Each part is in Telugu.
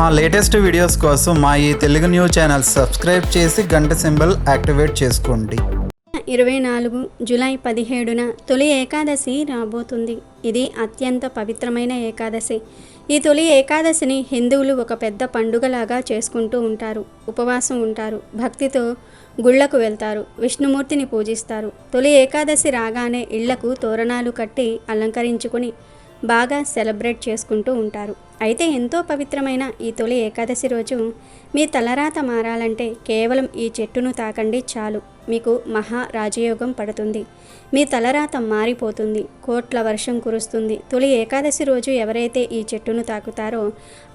మా లేటెస్ట్ వీడియోస్ కోసం మా ఈ తెలుగు న్యూస్ ఛానల్ సబ్స్క్రైబ్ చేసి గంట సింబల్ యాక్టివేట్ చేసుకోండి. 24 జూలై 17న తొలి ఏకాదశి రాబోతుంది. ఇది అత్యంత పవిత్రమైన ఏకాదశి. ఈ తొలి ఏకాదశిని హిందువులు ఒక పెద్ద పండుగలాగా చేసుకుంటూ ఉంటారు. ఉపవాసం ఉంటారు, భక్తితో గుళ్లకు వెళ్తారు, విష్ణుమూర్తిని పూజిస్తారు. తొలి ఏకాదశి రాగానే ఇళ్లకు తోరణాలు కట్టి అలంకరించుకొని బాగా సెలబ్రేట్ చేసుకుంటూ ఉంటారు. అయితే ఎంతో పవిత్రమైన ఈ తొలి ఏకాదశి రోజు మీ తలరాత మారాలంటే కేవలం ఈ చెట్టును తాకండి చాలు. మీకు మహా రాజయోగం పడుతుంది. మీ తలరాత మారిపోతుంది. కోట్ల వర్షం కురుస్తుంది. తొలి ఏకాదశి రోజు ఎవరైతే ఈ చెట్టును తాకుతారో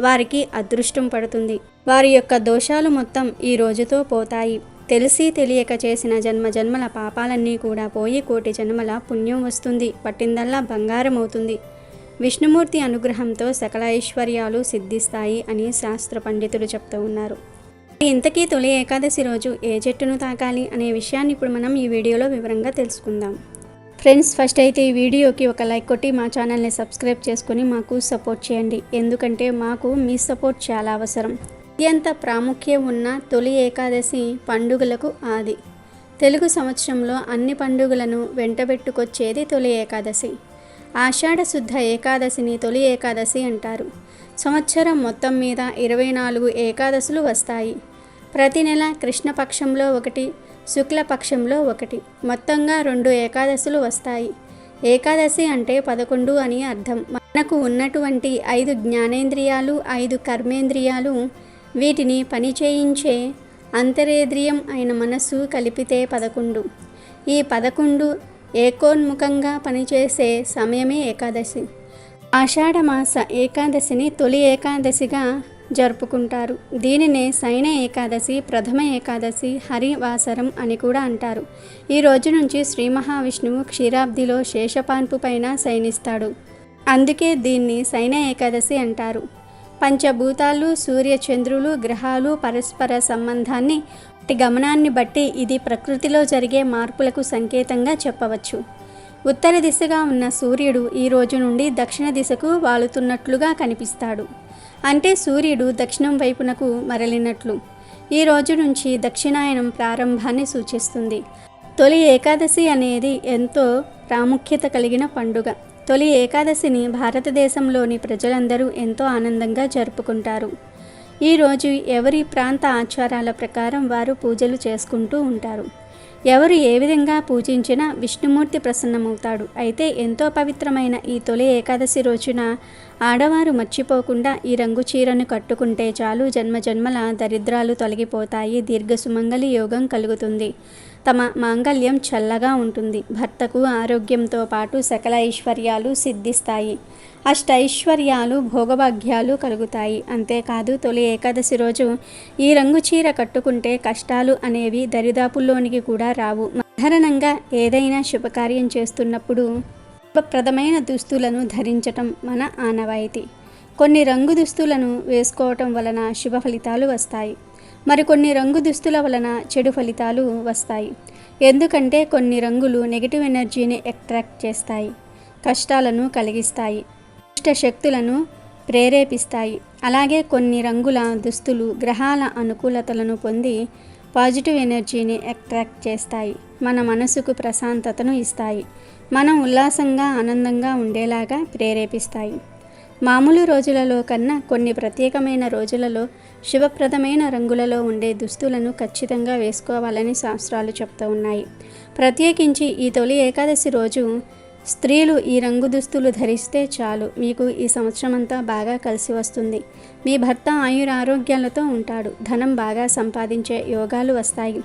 వారికి అదృష్టం పడుతుంది. వారి యొక్క దోషాలు మొత్తం ఈ రోజుతో పోతాయి. తెలిసి తెలియక చేసిన జన్మల పాపాలన్నీ కూడా పోయి కోటి జన్మల పుణ్యం వస్తుంది. పట్టిందల్లా బంగారం అవుతుంది. విష్ణుమూర్తి అనుగ్రహంతో సకల ఐశ్వర్యాలు సిద్ధిస్తాయి అని శాస్త్ర పండితులు చెప్తూ ఉన్నారు. ఇంతకీ తొలి ఏకాదశి రోజు ఏ చెట్టును తాకాలి అనే విషయాన్ని ఇప్పుడు మనం ఈ వీడియోలో వివరంగా తెలుసుకుందాం. ఫ్రెండ్స్, ఫస్ట్ అయితే ఈ వీడియోకి ఒక లైక్ కొట్టి మా ఛానల్ని సబ్స్క్రైబ్ చేసుకొని మాకు సపోర్ట్ చేయండి. ఎందుకంటే మాకు మీ సపోర్ట్ చాలా అవసరం. అత్యంత ప్రాముఖ్యం ఉన్న తొలి ఏకాదశి పండుగలకు ఆది. తెలుగు సంవత్సరంలో అన్ని పండుగలను వెంటబెట్టుకొచ్చేది తొలి ఏకాదశి. ఆషాఢ శుద్ధ ఏకాదశిని తొలి ఏకాదశి అంటారు. సంవత్సరం మొత్తం మీద 24 ఏకాదశులు వస్తాయి. ప్రతి నెల కృష్ణపక్షంలో ఒకటి, శుక్లపక్షంలో ఒకటి, మొత్తంగా 2 ఏకాదశులు వస్తాయి. ఏకాదశి అంటే 11 అని అర్థం. మనకు ఉన్నటువంటి 5 జ్ఞానేంద్రియాలు, 5 కర్మేంద్రియాలు, వీటిని పనిచేయించే అంతరేంద్రియం అయిన మనస్సు కలిపితే 11. ఈ 11 ఏకోన్ముఖంగా పనిచేసే సమయమే ఏకాదశి. ఆషాఢమాస ఏకాదశిని తొలి ఏకాదశిగా జరుపుకుంటారు. దీనినే శయన ఏకాదశి, ప్రథమ ఏకాదశి, హరివాసరం అని కూడా అంటారు. ఈ రోజు నుంచి శ్రీ మహావిష్ణువు క్షీరాబ్దిలో శేషపాన్పు పైన శయనిస్తాడు. అందుకే దీన్ని శయన ఏకాదశి అంటారు. పంచభూతాలు, సూర్యచంద్రులు, గ్రహాలు పరస్పర సంబంధాన్ని గమనాన్ని బట్టి ఇది ప్రకృతిలో జరిగే మార్పులకు సంకేతంగా చెప్పవచ్చు. ఉత్తర దిశగా ఉన్న సూర్యుడు ఈ రోజు నుండి దక్షిణ దిశకు వాలుతున్నట్లుగా కనిపిస్తాడు. అంటే సూర్యుడు దక్షిణం వైపునకు మరలినట్లు. ఈ రోజు నుంచి దక్షిణాయనం ప్రారంభాన్ని సూచిస్తుంది. తొలి ఏకాదశి అనేది ఎంతో ప్రాముఖ్యత కలిగిన పండుగ. తొలి ఏకాదశిని భారతదేశంలోని ప్రజలందరూ ఎంతో ఆనందంగా జరుపుకుంటారు. ఈరోజు ఎవరి ప్రాంత ఆచారాల ప్రకారం వారు పూజలు చేసుకుంటూ ఉంటారు. ఎవరు ఏ విధంగా పూజించినా విష్ణుమూర్తి ప్రసన్నమవుతాడు. అయితే ఎంతో పవిత్రమైన ఈ తొలి ఏకాదశి రోజున ఆడవారు మర్చిపోకుండా ఈ రంగు చీరను కట్టుకుంటే చాలు, జన్మల దరిద్రాలు తొలగిపోతాయి, దీర్ఘ సుమంగళి యోగం కలుగుతుంది, తమ మాంగళ్యం చల్లగా ఉంటుంది, భర్తకు ఆరోగ్యంతో పాటు సకల ఐశ్వర్యాలు సిద్ధిస్తాయి, అష్టైశ్వర్యాలు భోగభాగ్యాలు కలుగుతాయి. అంతేకాదు తొలి ఏకాదశి రోజు ఈ రంగు చీర కట్టుకుంటే కష్టాలు అనేవి దరిదాపుల్లోనికి కూడా రావు. సాధారణంగా ఏదైనా శుభకార్యం చేస్తున్నప్పుడు శుభప్రదమైన దుస్తులను ధరించటం మన ఆనవాయితీ. కొన్ని రంగు దుస్తులను వేసుకోవటం వలన శుభ ఫలితాలు వస్తాయి. మరికొన్ని రంగు దుస్తుల వలన చెడు ఫలితాలు వస్తాయి. ఎందుకంటే కొన్ని రంగులు నెగిటివ్ ఎనర్జీని అట్రాక్ట్ చేస్తాయి, కష్టాలను కలిగిస్తాయి, దుష్ట శక్తులను ప్రేరేపిస్తాయి. అలాగే కొన్ని రంగుల దుస్తులు గ్రహాల అనుకూలతలను పొంది పాజిటివ్ ఎనర్జీని అట్రాక్ట్ చేస్తాయి, మన మనసుకు ప్రశాంతతను ఇస్తాయి, మనం ఉల్లాసంగా ఆనందంగా ఉండేలాగా ప్రేరేపిస్తాయి. మామూలు రోజులలో కన్నా కొన్ని ప్రత్యేకమైన రోజులలో శుభప్రదమైన రంగులలో ఉండే దుస్తులను ఖచ్చితంగా వేసుకోవాలని శాస్త్రాలు చెప్తూ ఉన్నాయి. ప్రత్యేకించి ఈ తొలి ఏకాదశి రోజు స్త్రీలు ఈ రంగు దుస్తులు ధరిస్తే చాలు, మీకు ఈ సంవత్సరం అంతా బాగా కలిసి వస్తుంది. మీ భర్త ఆయురారోగ్యాలతో ఉంటాడు, ధనం బాగా సంపాదించే యోగాలు వస్తాయి,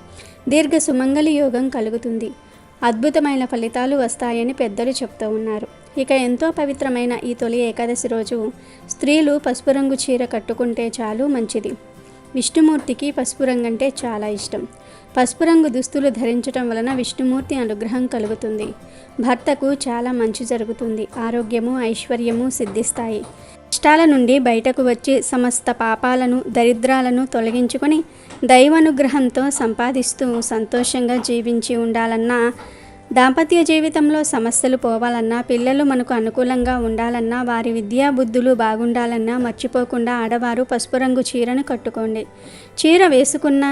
దీర్ఘ సుమంగళి యోగం కలుగుతుంది, అద్భుతమైన ఫలితాలు వస్తాయని పెద్దలు చెప్తూ ఉన్నారు. ఇక ఎంతో పవిత్రమైన ఈ తొలి ఏకాదశి రోజు స్త్రీలు పసుపు రంగు చీర కట్టుకుంటే చాలు, మంచిది. విష్ణుమూర్తికి పసుపు రంగు అంటే చాలా ఇష్టం. పసుపు రంగు దుస్తులు ధరించడం వలన విష్ణుమూర్తి అనుగ్రహం కలుగుతుంది, భర్తకు చాలా మంచి జరుగుతుంది, ఆరోగ్యము ఐశ్వర్యము సిద్ధిస్తాయి. కష్టాల నుండి బయటకు వచ్చి సమస్త పాపాలను దరిద్రాలను తొలగించుకొని దైవానుగ్రహంతో సంపాదిస్తూ సంతోషంగా జీవించి ఉండాలన్న దాంపత్య జీవితంలో సమస్యలు పోవాలన్నా, పిల్లలు మనకు అనుకూలంగా ఉండాలన్నా, వారి విద్యా బుద్ధులు బాగుండాలన్నా మర్చిపోకుండా ఆడవారు పసుపు రంగు చీరను కట్టుకోండి. చీర వేసుకున్నా,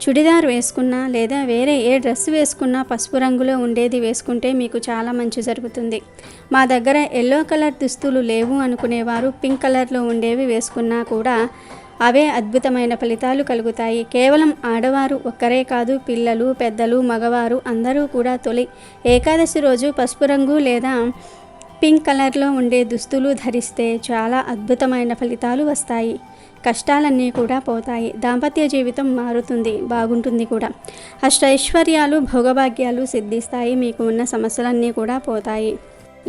చుడిదార్ వేసుకున్నా లేదా వేరే ఏ డ్రెస్ వేసుకున్నా పసుపు రంగులో ఉండేది వేసుకుంటే మీకు చాలా మంచి జరుగుతుంది. మా దగ్గర ఎల్లో కలర్ దుస్తులు లేవు అనుకునేవారు పింక్ కలర్లో ఉండేవి వేసుకున్నా కూడా అవే అద్భుతమైన ఫలితాలు కలుగుతాయి. కేవలం ఆడవారు ఒక్కరే కాదు, పిల్లలు, పెద్దలు, మగవారు అందరూ కూడా తొలి ఏకాదశి రోజు పసుపు రంగు లేదా పింక్ కలర్లో ఉండే దుస్తులు ధరిస్తే చాలా అద్భుతమైన ఫలితాలు వస్తాయి. కష్టాలన్నీ కూడా పోతాయి. దాంపత్య జీవితం మారుతుంది, బాగుంటుంది కూడా. అష్టైశ్వర్యాలు, భోగభాగ్యాలు సిద్ధిస్తాయి. మీకు ఉన్న సమస్యలన్నీ కూడా పోతాయి.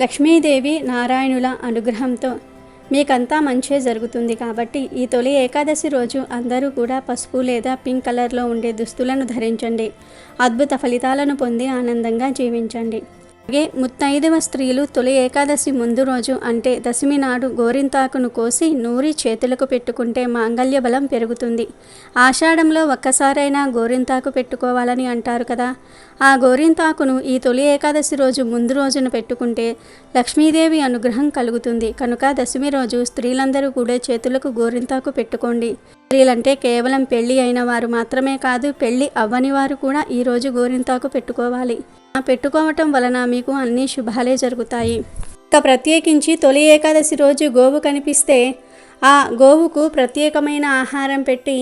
లక్ష్మీదేవి నారాయణుల అనుగ్రహంతో మీకంతా మంచే జరుగుతుంది. కాబట్టి ఈ తొలి ఏకాదశి రోజు అందరూ కూడా పసుపు లేదా పింక్ కలర్లో ఉండే దుస్తులను ధరించండి. అద్భుత ఫలితాలను పొంది ఆనందంగా జీవించండి. అలాగే ముత్తైదవ స్త్రీలు తొలి ఏకాదశి ముందు రోజు అంటే దశమి నాడు గోరింతాకును కోసి నూరి చేతులకు పెట్టుకుంటే మాంగళ్య బలం పెరుగుతుంది. ఆషాఢంలో ఒక్కసారైనా గోరింతాకు పెట్టుకోవాలని అంటారు కదా. ఆ గోరింతాకును ఈ తొలి ఏకాదశి రోజు ముందు రోజున పెట్టుకుంటే లక్ష్మీదేవి అనుగ్రహం కలుగుతుంది. కనుక దశమి రోజు స్త్రీలందరూ కూడా చేతులకు గోరింతాకు పెట్టుకోండి. స్త్రీలంటే కేవలం పెళ్లి అయిన వారు మాత్రమే కాదు, పెళ్లి అవ్వని వారు కూడా ఈరోజు గోరింతాకు పెట్టుకోవాలి. పెట్టుకోవటం వలన మీకు అన్ని శుభాలే జరుగుతాయి. ఇక ప్రత్యేకించి తొలి ఏకాదశి రోజు గోవు కనిపిస్తే ఆ గోవుకు ప్రత్యేకమైన ఆహారం పెట్టి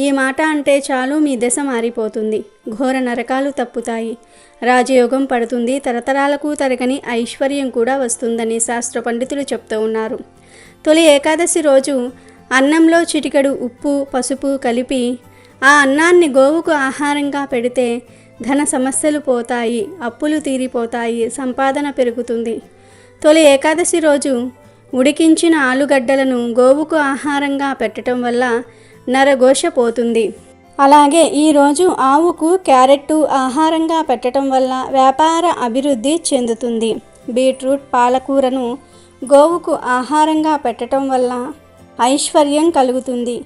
ఈ మాట అంటే చాలు మీ దశ మారిపోతుంది. ఘోర నరకాలు తప్పుతాయి. రాజయోగం పడుతుంది. తరతరాలకు తరగని ఐశ్వర్యం కూడా వస్తుందని శాస్త్ర పండితులు చెప్తూ ఉన్నారు. తొలి ఏకాదశి రోజు అన్నంలో చిటికెడు ఉప్పు, పసుపు కలిపి ఆ అన్నాన్ని గోవుకు ఆహారంగా పెడితే ధన సమస్యలు పోతాయి, అప్పులు తీరిపోతాయి, సంపాదన పెరుగుతుంది. తొలి ఏకాదశి రోజు ఉడికించిన ఆలుగడ్డలను గోవుకు ఆహారంగా పెట్టడం వల్ల నరఘోష పోతుంది. అలాగే ఈరోజు ఆవుకు క్యారెట్టు ఆహారంగా పెట్టడం వల్ల వ్యాపార అభివృద్ధి చెందుతుంది. బీట్రూట్, పాలకూరను గోవుకు ఆహారంగా పెట్టడం వల్ల ఐశ్వర్యం కలుగుతుంది.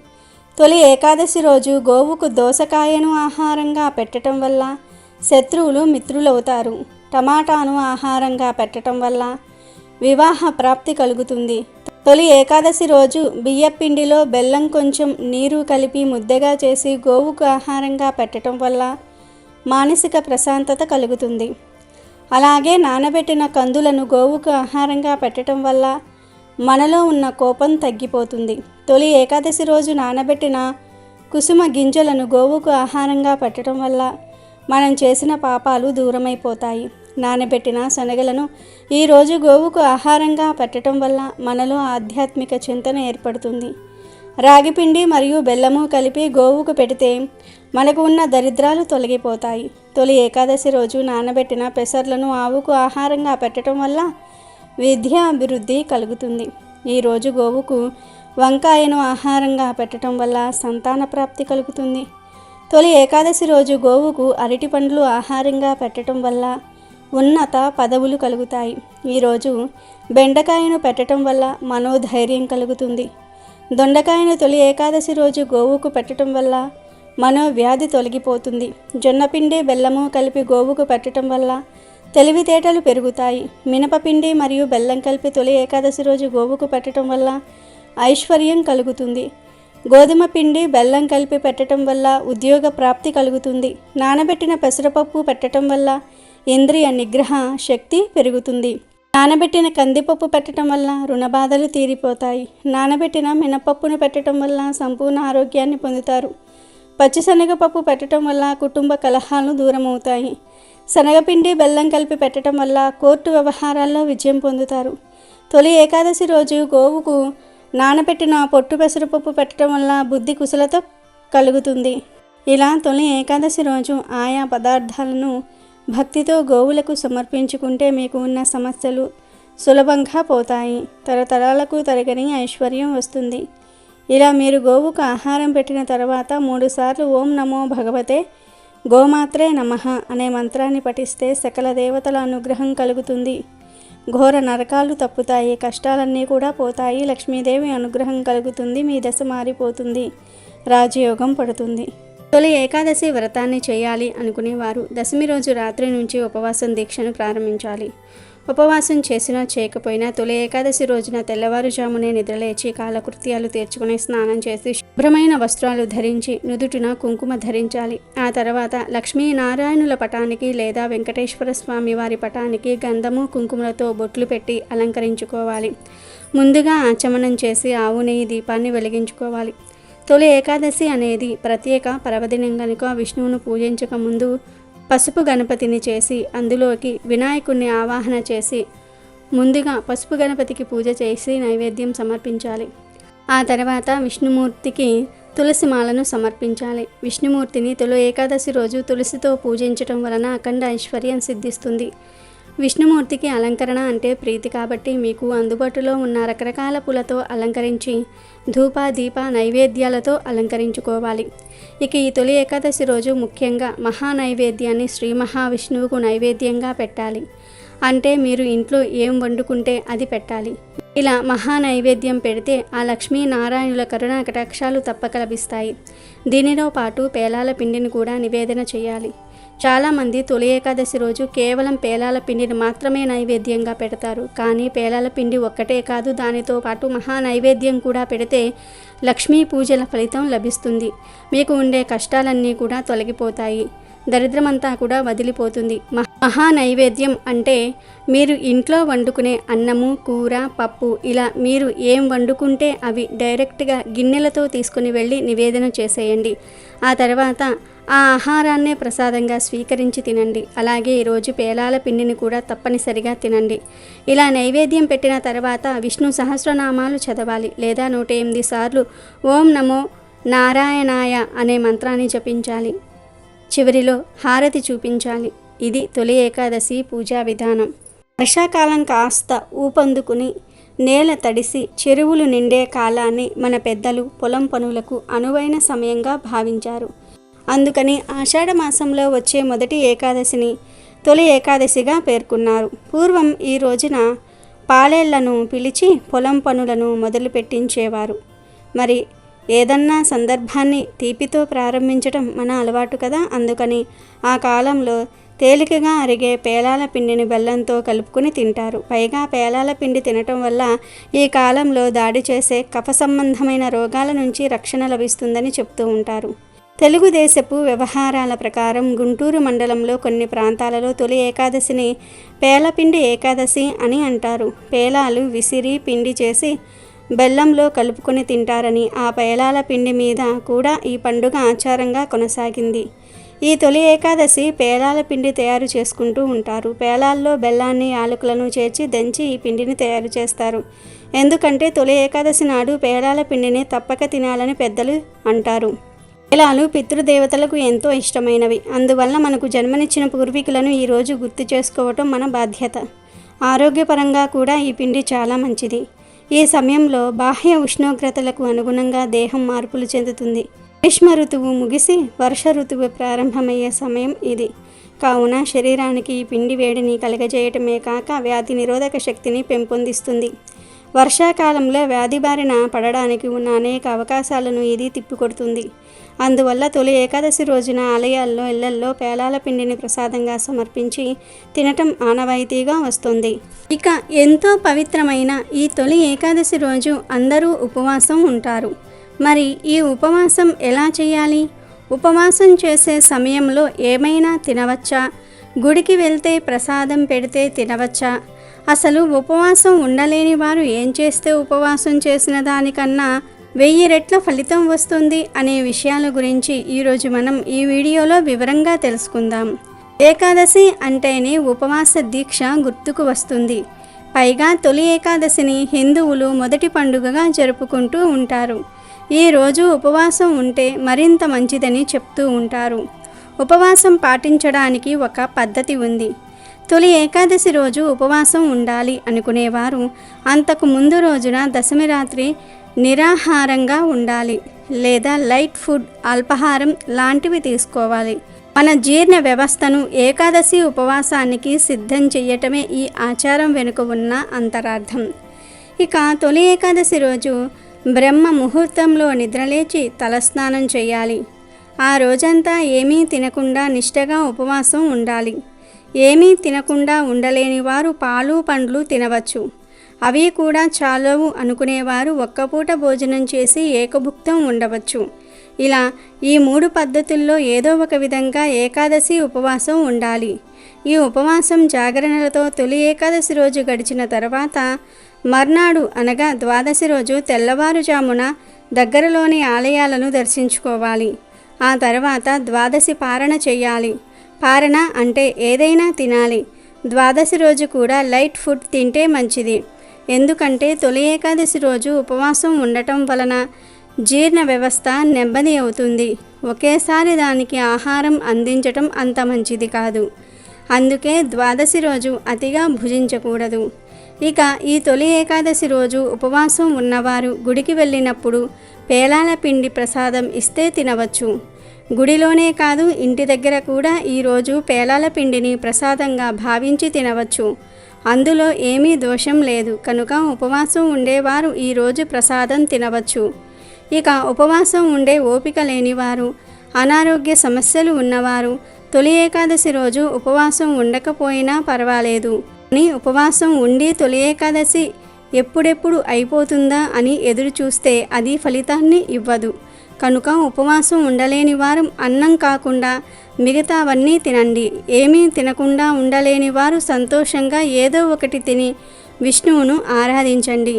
తొలి ఏకాదశి రోజు గోవుకు దోసకాయను ఆహారంగా పెట్టడం వల్ల శత్రువులు మిత్రులవుతారు. టమాటాను ఆహారంగా పెట్టడం వల్ల వివాహ ప్రాప్తి కలుగుతుంది. తొలి ఏకాదశి రోజు బియ్యపిండిలో బెల్లం కొంచెం నీరు కలిపి ముద్దగా చేసి గోవుకు ఆహారంగా పెట్టడం వల్ల మానసిక ప్రశాంతత కలుగుతుంది. అలాగే నానబెట్టిన కందులను గోవుకు ఆహారంగా పెట్టడం వల్ల మనలో ఉన్న కోపం తగ్గిపోతుంది. తొలి ఏకాదశి రోజు నానబెట్టిన కుసుమ గింజలను గోవుకు ఆహారంగా పెట్టడం వల్ల మనం చేసిన పాపాలు దూరమైపోతాయి. నానబెట్టిన శనగలను ఈరోజు గోవుకు ఆహారంగా పెట్టడం వల్ల మనలో ఆధ్యాత్మిక చింతన ఏర్పడుతుంది. రాగిపిండి మరియు బెల్లము కలిపి గోవుకు పెడితే మనకు ఉన్న దరిద్రాలు తొలగిపోతాయి. తొలి ఏకాదశి రోజు నానబెట్టిన పెసర్లను ఆవుకు ఆహారంగా పెట్టడం వల్ల విద్యాభివృద్ధి కలుగుతుంది. ఈరోజు గోవుకు వంకాయను ఆహారంగా పెట్టడం వల్ల సంతాన ప్రాప్తి కలుగుతుంది. తొలి ఏకాదశి రోజు గోవుకు అరటి పండ్లు ఆహారంగా పెట్టడం వల్ల ఉన్నత పదవులు కలుగుతాయి. ఈరోజు బెండకాయను పెట్టడం వల్ల మనోధైర్యం కలుగుతుంది. దొండకాయను తొలి ఏకాదశి రోజు గోవుకు పెట్టడం వల్ల మనోవ్యాధి తొలగిపోతుంది. జొన్నపిండి, బెల్లము కలిపి గోవుకు పెట్టడం వల్ల తెలివితేటలు పెరుగుతాయి. మినపపిండి మరియు బెల్లం కలిపి తొలి ఏకాదశి రోజు గోవుకు పెట్టడం వల్ల ఐశ్వర్యం కలుగుతుంది. గోధుమ పిండి, బెల్లం కలిపి పెట్టడం వల్ల ఉద్యోగ ప్రాప్తి కలుగుతుంది. నానబెట్టిన పెసరపప్పు పెట్టడం వల్ల ఇంద్రియ నిగ్రహ శక్తి పెరుగుతుంది. నానబెట్టిన కందిపప్పు పెట్టడం వల్ల రుణబాధలు తీరిపోతాయి. నానబెట్టిన మినపప్పును పెట్టడం వల్ల సంపూర్ణ ఆరోగ్యాన్ని పొందుతారు. పచ్చిశనగపప్పు పెట్టడం వల్ల కుటుంబ కలహాలు దూరమవుతాయి. శనగపిండి, బెల్లం కలిపి పెట్టడం వల్ల కోర్టు వ్యవహారాల్లో విజయం పొందుతారు. తొలి ఏకాదశి రోజు గోవుకు నానబెట్టిన పొట్టు పెసరపప్పు పెట్టడం వల్ల బుద్ధి కుశలత కలుగుతుంది. ఇలా తొలి ఏకాదశి రోజు ఆయా పదార్థాలను భక్తితో గోవులకు సమర్పించుకుంటే మీకు ఉన్న సమస్యలు సులభంగా పోతాయి. తరతరాలకు తరగని ఐశ్వర్యం వస్తుంది. ఇలా మీరు గోవుకు ఆహారం పెట్టిన తర్వాత 3 సార్లు ఓం నమో భగవతే గోమాత్రే నమః అనే మంత్రాన్ని పఠిస్తే సకల దేవతల అనుగ్రహం కలుగుతుంది. ఘోర నరకాలు తప్పుతాయి. కష్టాలన్నీ కూడా పోతాయి. లక్ష్మీదేవి అనుగ్రహం కలుగుతుంది. మీ దశ మారిపోతుంది. రాజయోగం పడుతుంది. తొలి ఏకాదశి వ్రతాన్ని చేయాలి అనుకునేవారు దశమి రోజు రాత్రి నుంచి ఉపవాసం దీక్షను ప్రారంభించాలి. ఉపవాసం చేసినా చేయకపోయినా తొలి ఏకాదశి రోజున తెల్లవారుజామునే నిద్రలేచి కాలకృత్యాలు తీర్చుకుని స్నానం చేసి శుభ్రమైన వస్త్రాలు ధరించి నుదుటిన కుంకుమ ధరించాలి. ఆ తర్వాత లక్ష్మీనారాయణుల పటానికి లేదా వెంకటేశ్వర స్వామి వారి పటానికి గంధము కుంకుమలతో బొట్లు పెట్టి అలంకరించుకోవాలి. ముందుగా ఆచమనం చేసి ఆవు నెయ్యి దీపాన్ని వెలిగించుకోవాలి. తొలి ఏకాదశి అనేది ప్రత్యేక పర్వదినం కనుక విష్ణువును పూజించక ముందు పసుపు గణపతిని చేసి అందులోకి వినాయకుడిని ఆవాహన చేసి ముందుగా పసుపు గణపతికి పూజ చేసి నైవేద్యం సమర్పించాలి. ఆ తర్వాత విష్ణుమూర్తికి తులసి మాలను సమర్పించాలి. విష్ణుమూర్తిని తొలి ఏకాదశి రోజు తులసితో పూజించటం వలన అఖండ ఐశ్వర్యం సిద్ధిస్తుంది. విష్ణుమూర్తికి అలంకరణ అంటే ప్రీతి కాబట్టి మీకు అందుబాటులో ఉన్న రకరకాల పూలతో అలంకరించి ధూప దీప నైవేద్యాలతో అలంకరించుకోవాలి. ఇక ఈ తొలి ఏకాదశి రోజు ముఖ్యంగా మహా నైవేద్యాన్ని శ్రీ మహావిష్ణువుకు నైవేద్యంగా పెట్టాలి. అంటే మీరు ఇంట్లో ఏం వండుకుంటే అది పెట్టాలి. ఇలా మహా నైవేద్యం పెడితే ఆ లక్ష్మీనారాయణుల కరుణా కటాక్షాలు తప్పక లభిస్తాయి. దీనితో పాటు పేలాల పిండిని కూడా నివేదన చేయాలి. చాలామంది తొలి ఏకాదశి రోజు కేవలం పేలాల పిండిని మాత్రమే నైవేద్యంగా పెడతారు. కానీ పేలాల పిండి ఒక్కటే కాదు, దానితో పాటు మహా నైవేద్యం కూడా పెడితే లక్ష్మీ పూజల ఫలితం లభిస్తుంది. మీకు ఉండే కష్టాలన్నీ కూడా తొలగిపోతాయి. దరిద్రమంతా కూడా వదిలిపోతుంది. మహా నైవేద్యం అంటే మీరు ఇంట్లో వండుకునే అన్నము, కూర, పప్పు ఇలా మీరు ఏం వండుకుంటే అవి డైరెక్ట్గా గిన్నెలతో తీసుకుని వెళ్ళి నివేదన చేసేయండి. ఆ తర్వాత ఆ ఆహారాన్నే ప్రసాదంగా స్వీకరించి తినండి. అలాగే ఈరోజు పేలాల పిండిని కూడా తప్పనిసరిగా తినండి. ఇలా నైవేద్యం పెట్టిన తర్వాత విష్ణు సహస్రనామాలు చదవాలి లేదా 108 సార్లు ఓం నమో నారాయణాయ అనే మంత్రాన్ని జపించాలి. చివరిలో హారతి చూపించాలి. ఇది తొలి ఏకాదశి పూజా విధానం. వర్షాకాలం కాస్త ఊపందుకుని నేల తడిసి చెరువులు నిండే కాలాన్ని మన పెద్దలు పొలం పనులకు అనువైన సమయంగా భావించారు. అందుకని ఆషాఢ మాసంలో వచ్చే మొదటి ఏకాదశిని తొలి ఏకాదశిగా పేర్కొన్నారు. పూర్వం ఈ రోజున పాలేళ్లను పిలిచి పొలం పనులను మొదలుపెట్టించేవారు. మరి ఏదన్నా సందర్భాన్ని తీపితో ప్రారంభించడం మన అలవాటు కదా. అందుకని ఆ కాలంలో తేలికగా అరిగే పేలాల పిండిని బెల్లంతో కలుపుకుని తింటారు. పైగా పేలాల పిండి తినటం వల్ల ఈ కాలంలో దాడి చేసే కఫ సంబంధమైన రోగాల నుంచి రక్షణ లభిస్తుందని చెప్తూ ఉంటారు. తెలుగుదేశపు వ్యవహారాల ప్రకారం గుంటూరు మండలంలో కొన్ని ప్రాంతాలలో తొలి ఏకాదశిని పేలపిండి ఏకాదశి అని అంటారు. పేలాలు విసిరి పిండి చేసి బెల్లంలో కలుపుకొని తింటారని, ఆ పేలాల పిండి మీద కూడా ఈ పండుగ ఆచారంగా కొనసాగింది. ఈ తొలి ఏకాదశి పేలాల పిండి తయారు చేసుకుంటూ ఉంటారు. పేలాల్లో బెల్లాన్ని, యాలకులను చేర్చి దంచి ఈ పిండిని తయారు చేస్తారు. ఎందుకంటే తొలి ఏకాదశి నాడు పేలాల పిండిని తప్పక తినాలని పెద్దలు అంటారు. పేలాలు పితృదేవతలకు ఎంతో ఇష్టమైనవి. అందువల్ల మనకు జన్మనిచ్చిన పూర్వీకులను ఈరోజు గుర్తు చేసుకోవటం మన బాధ్యత. ఆరోగ్యపరంగా కూడా ఈ పిండి చాలా మంచిది. ఈ సమయంలో బాహ్య ఉష్ణోగ్రతలకు అనుగుణంగా దేహం మార్పులు చెందుతుంది. గ్రీష్మ ఋతువు ముగిసి వర్ష ఋతువు ప్రారంభమయ్యే సమయం ఇది. కావున శరీరానికి ఈ పిండి వేడిని కలగజేయటమే కాక వ్యాధి నిరోధక శక్తిని పెంపొందిస్తుంది. వర్షాకాలంలో వ్యాధి బారిన పడడానికి ఉన్న అనేక అవకాశాలను ఇది తిప్పికొడుతుంది. అందువల్ల తొలి ఏకాదశి రోజున ఆలయాల్లో, ఇళ్లల్లో పేలాల పిండిని ప్రసాదంగా సమర్పించి తినటం ఆనవాయితీగా వస్తుంది. ఇక ఎంతో పవిత్రమైన ఈ తొలి ఏకాదశి రోజు అందరూ ఉపవాసం ఉంటారు. మరి ఈ ఉపవాసం ఎలా చేయాలి? ఉపవాసం చేసే సమయంలో ఏమైనా తినవచ్చా? గుడికి వెళ్తే ప్రసాదం పెడితే తినవచ్చా? అసలు ఉపవాసం ఉండలేని వారు ఏం చేస్తే ఉపవాసం చేసిన దానికన్నా 1000 రెట్ల ఫలితం వస్తుంది అనే విషయాల గురించి ఈరోజు మనం ఈ వీడియోలో వివరంగా తెలుసుకుందాం. ఏకాదశి అంటేనే ఉపవాస దీక్ష గుర్తుకు వస్తుంది. పైగా తొలి ఏకాదశిని హిందువులు మొదటి పండుగగా జరుపుకుంటూ ఉంటారు. ఈ రోజు ఉపవాసం ఉంటే మరింత మంచిదని చెప్తూ ఉంటారు. ఉపవాసం పాటించడానికి ఒక పద్ధతి ఉంది. తొలి ఏకాదశి రోజు ఉపవాసం ఉండాలి అనుకునేవారు అంతకు ముందు రోజున దశమి రాత్రి నిరాహారంగా ఉండాలి లేదా లైట్ ఫుడ్, అల్పాహారం లాంటివి తీసుకోవాలి. మన జీర్ణ వ్యవస్థను ఏకాదశి ఉపవాసానికి సిద్ధం చేయటమే ఈ ఆచారం వెనుక ఉన్న అంతరార్థం. ఇక తొలి ఏకాదశి రోజు బ్రహ్మ ముహూర్తంలో నిద్రలేచి తలస్నానం చేయాలి. ఆ రోజంతా ఏమీ తినకుండా నిష్టగా ఉపవాసం ఉండాలి. ఏమీ తినకుండా ఉండలేని వారు పాలు పండ్లు తినవచ్చు. అవి కూడా చాలవు అనుకునేవారు ఒక్కపూట భోజనం చేసి ఏకభుక్తం ఉండవచ్చు. ఇలా ఈ 3 పద్ధతుల్లో ఏదో ఒక విధంగా ఏకాదశి ఉపవాసం ఉండాలి. ఈ ఉపవాసం జాగరణలతో తొలి ఏకాదశి రోజు గడిచిన తర్వాత మర్నాడు అనగా ద్వాదశి రోజు తెల్లవారుజామున దగ్గరలోని ఆలయాలను దర్శించుకోవాలి. ఆ తర్వాత ద్వాదశి పారణ చేయాలి. పారణ అంటే ఏదైనా తినాలి. ద్వాదశి రోజు కూడా లైట్ ఫుడ్ తింటే మంచిది. ఎందుకంటే తొలి ఏకాదశి రోజు ఉపవాసం ఉండటం వలన జీర్ణ వ్యవస్థ నెమ్మది అవుతుంది. ఒకేసారి దానికి ఆహారం అందించటం అంత మంచిది కాదు. అందుకే ద్వాదశి రోజు అతిగా భుజించకూడదు. ఇక ఈ తొలి ఏకాదశి రోజు ఉపవాసం ఉన్నవారు గుడికి వెళ్ళినప్పుడు పేలాల పిండి ప్రసాదం ఇస్తే తినవచ్చు. గుడిలోనే కాదు ఇంటి దగ్గర కూడా ఈరోజు పేలాల పిండిని ప్రసాదంగా భావించి తినవచ్చు. అందులో ఏమీ దోషం లేదు కనుక ఉపవాసం ఉండేవారు ఈరోజు ప్రసాదం తినవచ్చు. ఇక ఉపవాసం ఉండే ఓపిక లేనివారు, అనారోగ్య సమస్యలు ఉన్నవారు తొలి ఏకాదశి రోజు ఉపవాసం ఉండకపోయినా పర్వాలేదు. అని ఉపవాసం ఉండి తొలి ఏకాదశి ఎప్పుడెప్పుడు అయిపోతుందా అని ఎదురు చూస్తే అది ఫలితాన్ని ఇవ్వదు. కనుక ఉపవాసం ఉండలేని వారు అన్నం కాకుండా మిగతావన్నీ తినండి. ఏమీ తినకుండా ఉండలేని వారు సంతోషంగా ఏదో ఒకటి తిని విష్ణువును ఆరాధించండి.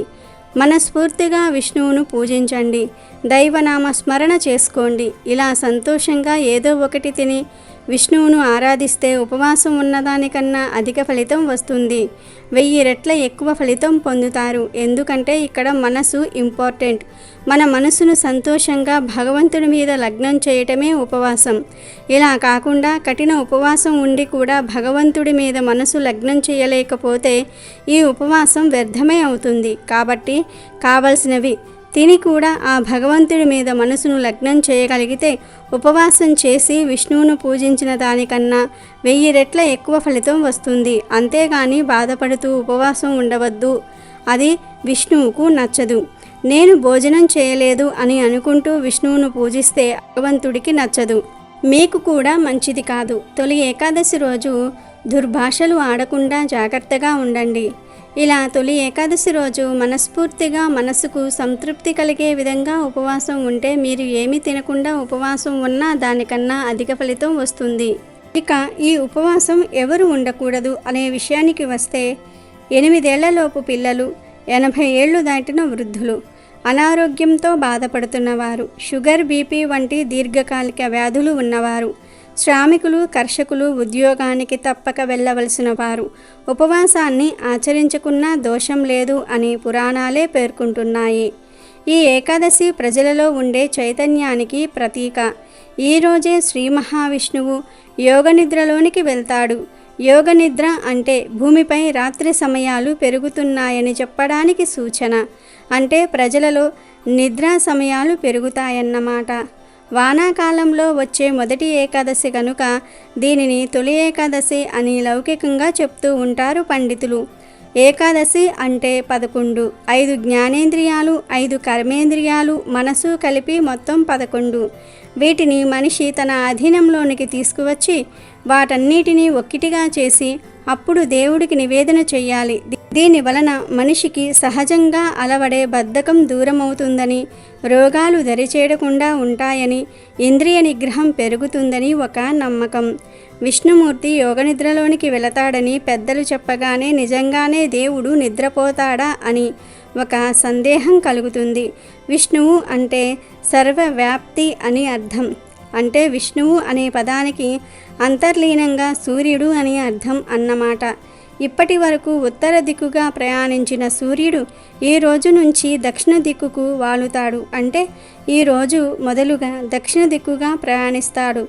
మనస్ఫూర్తిగా విష్ణువును పూజించండి. దైవనామ స్మరణ చేసుకోండి. ఇలా సంతోషంగా ఏదో ఒకటి తిని విష్ణువును ఆరాధిస్తే ఉపవాసం ఉన్నదానికన్నా అధిక ఫలితం వస్తుంది. 1000 రెట్ల ఎక్కువ ఫలితం పొందుతారు. ఎందుకంటే ఇక్కడ మనసు ఇంపార్టెంట్. మన మనసును సంతోషంగా భగవంతుడి మీద లగ్నం చేయటమే ఉపవాసం. ఇలా కాకుండా కఠిన ఉపవాసం ఉండి కూడా భగవంతుడి మీద మనసు లగ్నం చేయలేకపోతే ఈ ఉపవాసం వ్యర్థమే అవుతుంది. కాబట్టి కావలసినవి తిని కూడా ఆ భగవంతుడి మీద మనసును లగ్నం చేయగలిగితే ఉపవాసం చేసి విష్ణువును పూజించిన దానికన్నా 1000 రెట్ల ఎక్కువ ఫలితం వస్తుంది. అంతేగాని బాధపడుతూ ఉపవాసం ఉండవద్దు. అది విష్ణువుకు నచ్చదు. నేను భోజనం చేయలేదు అని అనుకుంటూ విష్ణువును పూజిస్తే భగవంతుడికి నచ్చదు. మీకు కూడా మంచిది కాదు. తొలి ఏకాదశి రోజు దుర్భాషలు ఆడకుండా జాగ్రత్తగా ఉండండి. ఇలా తొలి ఏకాదశి రోజు మనస్ఫూర్తిగా మనసుకు సంతృప్తి కలిగే విధంగా ఉపవాసం ఉంటే మీరు ఏమీ తినకుండా ఉపవాసం ఉన్నా దానికన్నా అధిక ఫలితం వస్తుంది. ఇక ఈ ఉపవాసం ఎవరు ఉండకూడదు అనే విషయానికి వస్తే 8 ఏళ్లలోపు పిల్లలు, 80 ఏళ్లు దాటిన వృద్ధులు, అనారోగ్యంతో బాధపడుతున్నవారు, షుగర్, బీపీ వంటి దీర్ఘకాలిక వ్యాధులు ఉన్నవారు, శ్రామికులు, కర్షకులు, ఉద్యోగానికి తప్పక వెళ్ళవలసిన వారు ఉపవాసాన్ని ఆచరించుకున్నా దోషం లేదు అని పురాణాలే పేర్కొంటున్నాయి. ఈ ఏకాదశి ప్రజలలో ఉండే చైతన్యానికి ప్రతీక. ఈరోజే శ్రీ మహావిష్ణువు యోగనిద్రలోనికి వెళ్తాడు. యోగనిద్ర అంటే భూమిపై రాత్రి సమయాలు పెరుగుతున్నాయని చెప్పడానికి సూచన. అంటే ప్రజలలో నిద్రా సమయాలు పెరుగుతాయన్నమాట. వానాకాలంలో వచ్చే మొదటి ఏకాదశి కనుక దీనిని తొలి ఏకాదశి అని లౌకికంగా చెప్తూ ఉంటారు పండితులు. ఏకాదశి అంటే 11. 5 జ్ఞానేంద్రియాలు, 5 కర్మేంద్రియాలు, మనసు కలిపి మొత్తం 11. వీటిని మనిషి తన అధీనంలోనికి తీసుకువచ్చి వాటన్నిటినీ ఒక్కటిగా చేసి అప్పుడు దేవుడికి నివేదన చెయ్యాలి. దీని వలన మనిషికి సహజంగా అలవడే బద్ధకం దూరమవుతుందని, రోగాలు దరిచేరకుండా ఉంటాయని, ఇంద్రియ నిగ్రహం పెరుగుతుందని ఒక నమ్మకం. విష్ణుమూర్తి యోగనిద్రలోనికి వెళతాడని పెద్దలు చెప్పగానే నిజంగానే దేవుడు నిద్రపోతాడా అని ఒక సందేహం కలుగుతుంది. విష్ణువు అంటే సర్వవ్యాప్తి అని అర్థం. అంటే విష్ణువు అనే పదానికి అంతర్లీనంగా సూర్యుడు అని అర్థం అన్నమాట. ఇప్పటి వరకు ఉత్తర దిక్కుగా ప్రయాణించిన సూర్యుడు ఈ రోజు నుంచి దక్షిణ దిక్కుకు వాలుతాడు. అంటే ఈరోజు మొదలుగా దక్షిణ దిక్కుగా ప్రయాణిస్తాడు.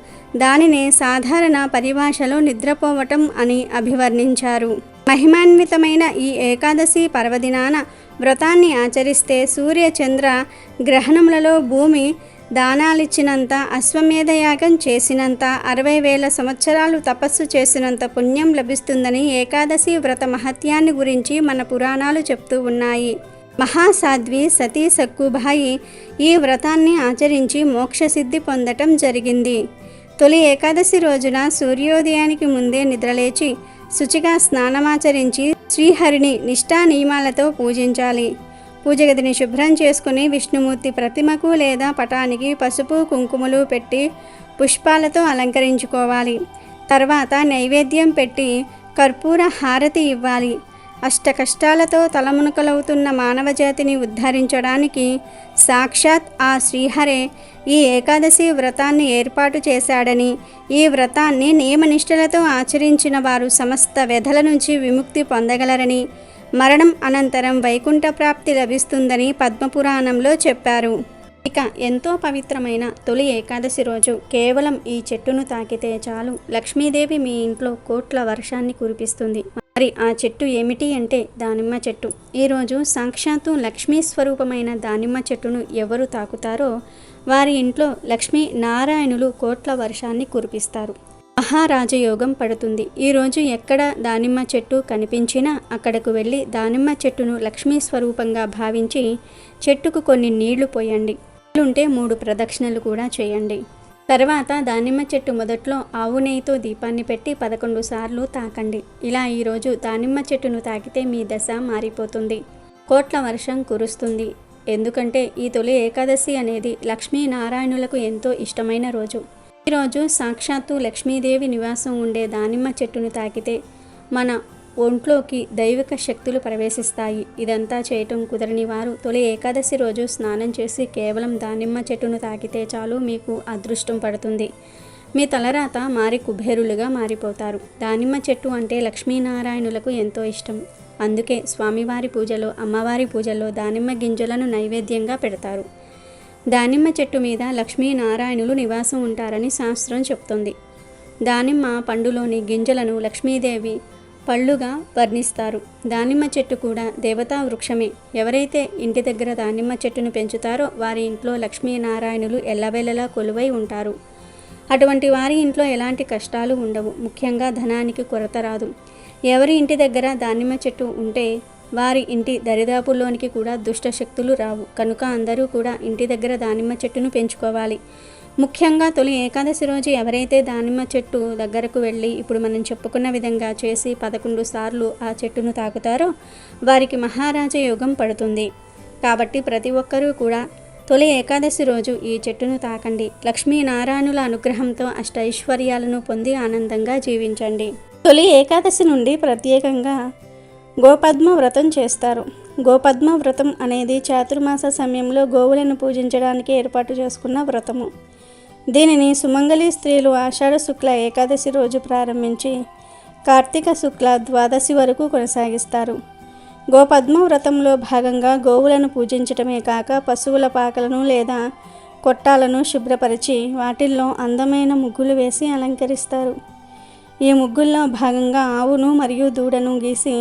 దానినే సాధారణ పరిభాషలో నిద్రపోవటం అని అభివర్ణించారు. మహిమాన్వితమైన ఈ ఏకాదశి పర్వదినాన వ్రతాన్ని ఆచరిస్తే సూర్య చంద్ర గ్రహణములలో భూమి దానాలిచ్చినంత, అశ్వమేధయాగం చేసినంత, 60,000 సంవత్సరాలు తపస్సు చేసినంత పుణ్యం లభిస్తుందని ఏకాదశి వ్రత మహత్యాన్ని గురించి మన పురాణాలు చెప్తూ ఉన్నాయి. మహాసాధ్వి సతీ సక్కుబాయి ఈ వ్రతాన్ని ఆచరించి మోక్షసిద్ధి పొందటం జరిగింది. తొలి ఏకాదశి రోజున సూర్యోదయానికి ముందే నిద్రలేచి శుచిగా స్నానమాచరించి శ్రీహరిని నిష్ఠా నియమాలతో పూజించాలి. పూజగదిని శుభ్రం చేసుకుని విష్ణుమూర్తి ప్రతిమకు లేదా పటానికి పసుపు కుంకుమలు పెట్టి పుష్పాలతో అలంకరించుకోవాలి. తర్వాత నైవేద్యం పెట్టి కర్పూర హారతి ఇవ్వాలి. అష్ట కష్టాలతో తలమునకలవుతున్న మానవజాతిని ఉద్ధరించడానికి సాక్షాత్ ఆ శ్రీహరే ఈ ఏకాదశి వ్రతాన్ని ఏర్పాటు చేశాడని, ఈ వ్రతాన్ని నియమనిష్టలతో ఆచరించిన వారు సమస్త వ్యధల నుంచి విముక్తి పొందగలరని, మరణం అనంతరం వైకుంఠ ప్రాప్తి లభిస్తుందని పద్మపురాణంలో చెప్పారు. ఇక ఎంతో పవిత్రమైన తొలి ఏకాదశి రోజు కేవలం ఈ చెట్టును తాకితే చాలు లక్ష్మీదేవి మీ ఇంట్లో కోట్ల వర్షాన్ని కురిపిస్తుంది. మరి ఆ చెట్టు ఏమిటి అంటే దానిమ్మ చెట్టు. ఈరోజు సాక్షాత్తు లక్ష్మీ స్వరూపమైన దానిమ్మ చెట్టును ఎవరు తాకుతారో వారి ఇంట్లో లక్ష్మీ నారాయణులు కోట్ల వర్షాన్ని కురిపిస్తారు. మహారాజయోగం పడుతుంది. ఈరోజు ఎక్కడ దానిమ్మ చెట్టు కనిపించినా అక్కడకు వెళ్ళి దానిమ్మ చెట్టును లక్ష్మీ స్వరూపంగా భావించి చెట్టుకు కొన్ని నీళ్లు పోయండి. ఉంటే 3 ప్రదక్షిణలు కూడా చేయండి. తర్వాత దానిమ్మ చెట్టు మొదట్లో ఆవు నెయ్యితో దీపాన్ని పెట్టి 11 సార్లు తాకండి. ఇలా ఈరోజు దానిమ్మ చెట్టును తాకితే మీ దశ మారిపోతుంది. కోట్ల వర్షం కురుస్తుంది. ఎందుకంటే ఈ తొలి ఏకాదశి అనేది లక్ష్మీనారాయణులకు ఎంతో ఇష్టమైన రోజు. ఈరోజు సాక్షాత్తు లక్ష్మీదేవి నివాసం ఉండే దానిమ్మ చెట్టును తాకితే మన ఒంట్లోకి దైవిక శక్తులు ప్రవేశిస్తాయి. ఇదంతా చేయటం కుదరని వారు తొలి ఏకాదశి రోజు స్నానం చేసి కేవలం దానిమ్మ చెట్టును తాకితే చాలు మీకు అదృష్టం పడుతుంది. మీ తలరాత మారి కుబేరులుగా మారిపోతారు. దానిమ్మ చెట్టు అంటే లక్ష్మీనారాయణులకు ఎంతో ఇష్టం. అందుకే స్వామివారి పూజలో, అమ్మవారి పూజల్లో దానిమ్మ గింజలను నైవేద్యంగా పెడతారు. దానిమ్మ చెట్టు మీద లక్ష్మీనారాయణులు నివాసం ఉంటారని శాస్త్రం చెప్తుంది. దానిమ్మ పండులోని గింజలను లక్ష్మీదేవి పళ్ళుగా వర్ణిస్తారు. దానిమ్మ చెట్టు కూడా దేవతా వృక్షమే. ఎవరైతే ఇంటి దగ్గర దానిమ్మ చెట్టును పెంచుతారో వారి ఇంట్లో లక్ష్మీనారాయణులు ఎల్లవేళలా కొలువై ఉంటారు. అటువంటి వారి ఇంట్లో ఎలాంటి కష్టాలు ఉండవు. ముఖ్యంగా ధనానికి కొరత రాదు. ఎవరి ఇంటి దగ్గర దానిమ్మ చెట్టు ఉంటే వారి ఇంటి దరిదాపుల్లోనికి కూడా దుష్ట శక్తులు రావు. కనుక అందరూ కూడా ఇంటి దగ్గర దానిమ్మ చెట్టును పెంచుకోవాలి. ముఖ్యంగా తొలి ఏకాదశి రోజు ఎవరైతే దానిమ్మ చెట్టు దగ్గరకు వెళ్ళి ఇప్పుడు మనం చెప్పుకున్న విధంగా చేసి 11 సార్లు ఆ చెట్టును తాకుతారో వారికి మహారాజ యోగం పడుతుంది. కాబట్టి ప్రతి ఒక్కరూ కూడా తొలి ఏకాదశి రోజు ఈ చెట్టును తాకండి. లక్ష్మీనారాయణుల అనుగ్రహంతో అష్టైశ్వర్యాలను పొంది ఆనందంగా జీవించండి. తొలి ఏకాదశి నుండి ప్రత్యేకంగా గోపద్మ వ్రతం చేస్తారు. గోపద్మ వ్రతం అనేది చాతుర్మాస సమయంలో గోవులను పూజించడానికి ఏర్పాటు చేసుకున్న వ్రతము. దీనిని సుమంగళి స్త్రీలు ఆషాఢ శుక్ల ఏకాదశి రోజు ప్రారంభించి కార్తీక శుక్ల ద్వాదశి వరకు కొనసాగిస్తారు. గోపద్మ వ్రతంలో భాగంగా గోవులను పూజించటమే కాక పశువుల పాకలను లేదా కొట్టాలను శుభ్రపరిచి వాటిల్లో అందమైన ముగ్గులు వేసి అలంకరిస్తారు. ఈ ముగ్గుల్లో భాగంగా ఆవును మరియు దూడను గీసి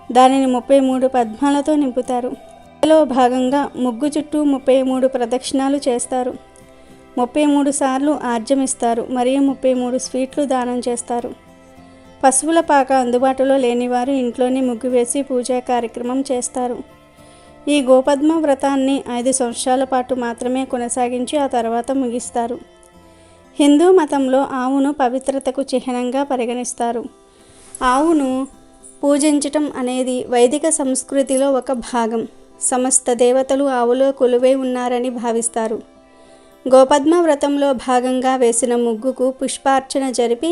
దానిని 33 పద్మాలతో నింపుతారు. ఇందులో భాగంగా ముగ్గు చుట్టూ 33 ప్రదక్షిణాలు చేస్తారు. 33 సార్లు ఆర్జమిస్తారు మరియు 33 స్వీట్లు దానం చేస్తారు. పశువుల పాక అందుబాటులో లేనివారు ఇంట్లోనే ముగ్గు వేసి పూజా కార్యక్రమం చేస్తారు. ఈ గోపద్మ వ్రతాన్ని 5 సంవత్సరాల పాటు మాత్రమే కొనసాగించి ఆ తర్వాత ముగిస్తారు. హిందూ మతంలో ఆవును పవిత్రతకు చిహ్నంగా పరిగణిస్తారు. ఆవును పూజించటం అనేది వైదిక సంస్కృతిలో ఒక భాగం. సమస్త దేవతలు ఆవులో కొలువై ఉన్నారని భావిస్తారు. గోపద్మ వ్రతంలో భాగంగా వేసిన ముగ్గుకు పుష్పార్చన జరిపి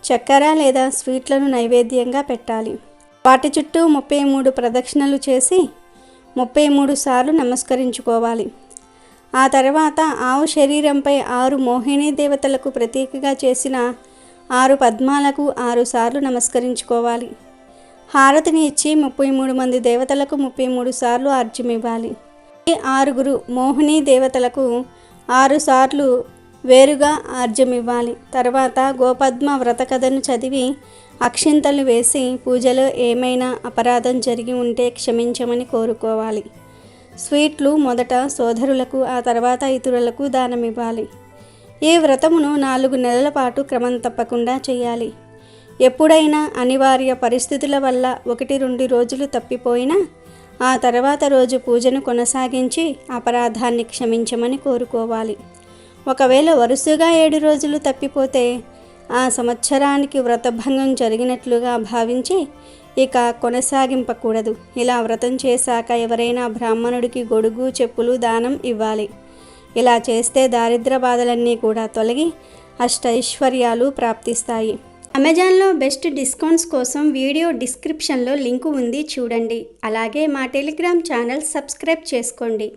చక్కెర లేదా స్వీట్లను నైవేద్యంగా పెట్టాలి. వాటి చుట్టూ 33 ప్రదక్షిణలు చేసి 33 సార్లు నమస్కరించుకోవాలి. ఆ తర్వాత ఆవు శరీరంపై 6 మోహిని దేవతలకు ప్రతీకగా చేసిన 6 పద్మాలకు 6 సార్లు నమస్కరించుకోవాలి. హారతిని ఇచ్చి 33 మంది దేవతలకు 33 సార్లు అర్ఘ్యమివ్వాలి. ఈ 6 మోహిని దేవతలకు 6 సార్లు వేరుగా అర్ఘ్యమివ్వాలి. తర్వాత గోపద్మ వ్రత కథను చదివి అక్షింతలు వేసి పూజలో ఏమైనా అపరాధం జరిగి ఉంటే క్షమించమని కోరుకోవాలి. స్వీట్లు మొదట సోదరులకు, ఆ తర్వాత ఇతరులకు దానమివ్వాలి. ఈ వ్రతమును 4 నెలల పాటు క్రమం తప్పకుండా చేయాలి. ఎప్పుడైనా అనివార్య పరిస్థితుల వల్ల 1-2 రోజులు తప్పిపోయినా ఆ తర్వాత రోజు పూజను కొనసాగించి అపరాధాన్ని క్షమించమని కోరుకోవాలి. ఒకవేళ వరుసగా 7 రోజులు తప్పిపోతే ఆ సంవత్సరానికి వ్రతభంగం జరిగినట్లుగా భావించి ఇక కొనసాగింపకూడదు. ఇలా వ్రతం చేశాక ఎవరైనా బ్రాహ్మణుడికి గొడుగు, చెప్పులు దానం ఇవ్వాలి. ఇలా చేస్తే దారిద్ర బాధలన్నీ కూడా తొలగి అష్టైశ్వర్యాలు ప్రాప్తిస్తాయి. అమెజాన్లో బెస్ట్ డిస్కౌంట్స్ కోసం వీడియో డిస్క్రిప్షన్లో లింకు ఉంది, చూడండి. అలాగే మా టెలిగ్రామ్ ఛానల్ సబ్స్క్రైబ్ చేసుకోండి.